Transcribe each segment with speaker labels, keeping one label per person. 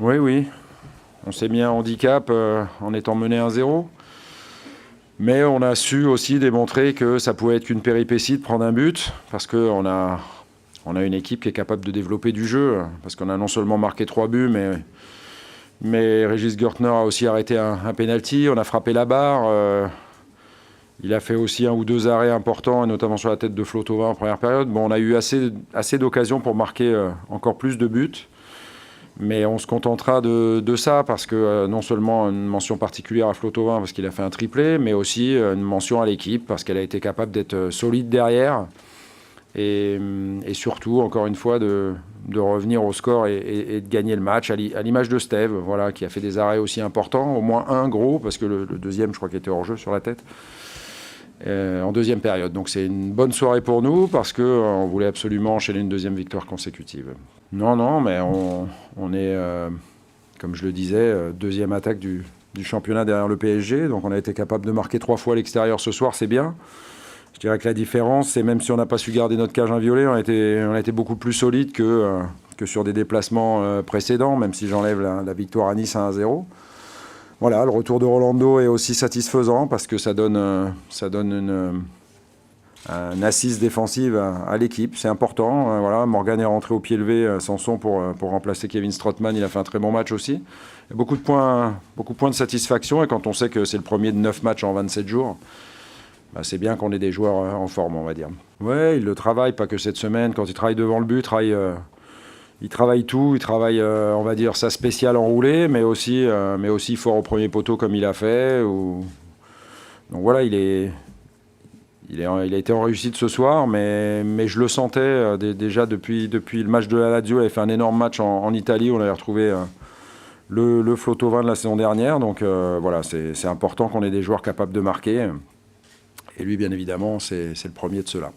Speaker 1: Oui, oui. On s'est mis un handicap en étant mené 1-0. Mais on a su aussi démontrer que ça pouvait être qu'une péripétie de prendre un but, parce qu'on a une équipe qui est capable de développer du jeu, parce qu'on a non seulement marqué 3 buts, mais Régis Görtner a aussi arrêté un penalty, on a frappé la barre, il a fait aussi 1 ou 2 arrêts importants, notamment sur la tête de Flo Thauvin en première période. Bon, on a eu assez d'occasions pour marquer encore plus de buts. Mais on se contentera de ça parce que non seulement une mention particulière à Flo Thauvin parce qu'il a fait un triplé, mais aussi une mention à l'équipe parce qu'elle a été capable d'être solide derrière et surtout, encore une fois, de revenir au score et de gagner le match à l'image de Steve, voilà, qui a fait des arrêts aussi importants, au moins un gros parce que le deuxième, je crois qu'il était hors jeu sur la tête. En deuxième période. Donc c'est une bonne soirée pour nous parce qu'on voulait absolument enchaîner une deuxième victoire consécutive. Non, mais on est, comme je le disais, deuxième attaque du championnat derrière le PSG. Donc on a été capable de marquer 3 fois à l'extérieur ce soir, c'est bien. Je dirais que la différence, c'est même si on n'a pas su garder notre cage inviolée, on a été beaucoup plus solide que sur des déplacements précédents, même si j'enlève la victoire à Nice à 1-0. Voilà, le retour de Rolando est aussi satisfaisant parce que ça donne une assise défensive à l'équipe. C'est important. Voilà, Morgan est rentré au pied levé, Sanson pour remplacer Kevin Strootman. Il a fait un très bon match aussi. Et beaucoup de points de satisfaction. Et quand on sait que c'est le premier de 9 matchs en 27 jours, bah c'est bien qu'on ait des joueurs en forme, on va dire. Ouais, il le travaille, pas que cette semaine. Quand il travaille devant le but, il travaille tout, il travaille, on va dire, sa spéciale enroulée, mais aussi fort au premier poteau comme il a fait. Donc voilà, il a été en réussite ce soir, mais je le sentais déjà depuis le match de la Lazio. Il avait fait un énorme match en Italie, on avait retrouvé le Flo Thauvin de la saison dernière. Donc voilà, c'est important qu'on ait des joueurs capables de marquer. Et lui, bien évidemment, c'est le premier de ceux-là.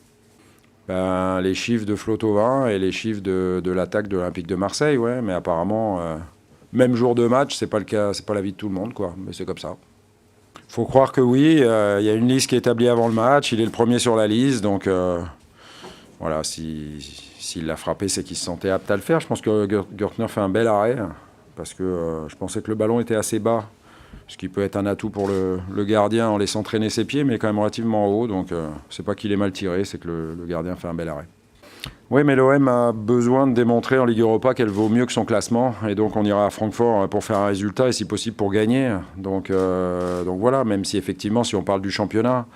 Speaker 1: Ben, les chiffres de Flo Thauvin et les chiffres de l'attaque de l'Olympique de Marseille, ouais, mais apparemment, même jour de match, c'est pas le cas, c'est pas l'avis de tout le monde, quoi. Mais c'est comme ça. Faut croire que oui, il y a une liste qui est établie avant le match, il est le premier sur la liste, donc voilà, s'il l'a frappé, c'est qu'il se sentait apte à le faire. Je pense que Görtner fait un bel arrêt, parce que je pensais que le ballon était assez bas, ce qui peut être un atout pour le gardien en laissant traîner ses pieds, mais quand même relativement haut. Donc c'est pas qu'il est mal tiré, c'est que le gardien fait un bel arrêt. Oui, mais l'OM a besoin de démontrer en Ligue Europa qu'elle vaut mieux que son classement. Et donc on ira à Francfort pour faire un résultat et si possible pour gagner. Donc voilà, même si effectivement, si on parle du championnat,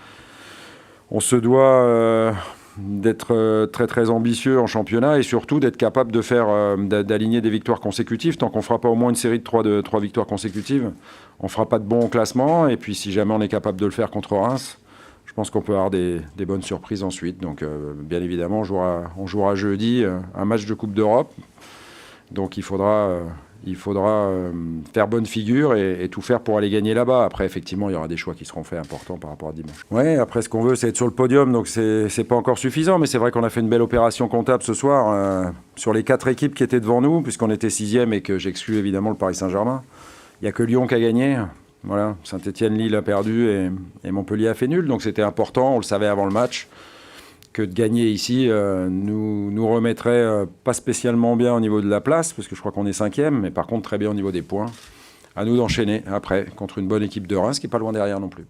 Speaker 1: on se doit d'être très très ambitieux en championnat et surtout d'être capable de faire d'aligner des victoires consécutives. Tant qu'on ne fera pas au moins une série de 3 victoires consécutives, on ne fera pas de bon classement. Et puis si jamais on est capable de le faire contre Reims, je pense qu'on peut avoir des bonnes surprises ensuite. Donc bien évidemment, on jouera jeudi un match de Coupe d'Europe. Donc il faudra faire bonne figure et tout faire pour aller gagner là-bas. Après, effectivement, il y aura des choix qui seront faits importants par rapport à dimanche. Ouais, après, ce qu'on veut, c'est être sur le podium, donc c'est pas encore suffisant, mais c'est vrai qu'on a fait une belle opération comptable ce soir sur les 4 équipes qui étaient devant nous, puisqu'on était 6e et que j'exclus évidemment le Paris Saint-Germain. Il n'y a que Lyon qui a gagné. Voilà, Saint-Etienne, Lille a perdu et Montpellier a fait nul, donc c'était important, on le savait avant le match, que de gagner ici nous remettrait pas spécialement bien au niveau de la place, parce que je crois qu'on est 5e, mais par contre très bien au niveau des points. À nous d'enchaîner après contre une bonne équipe de Reims qui n'est pas loin derrière non plus.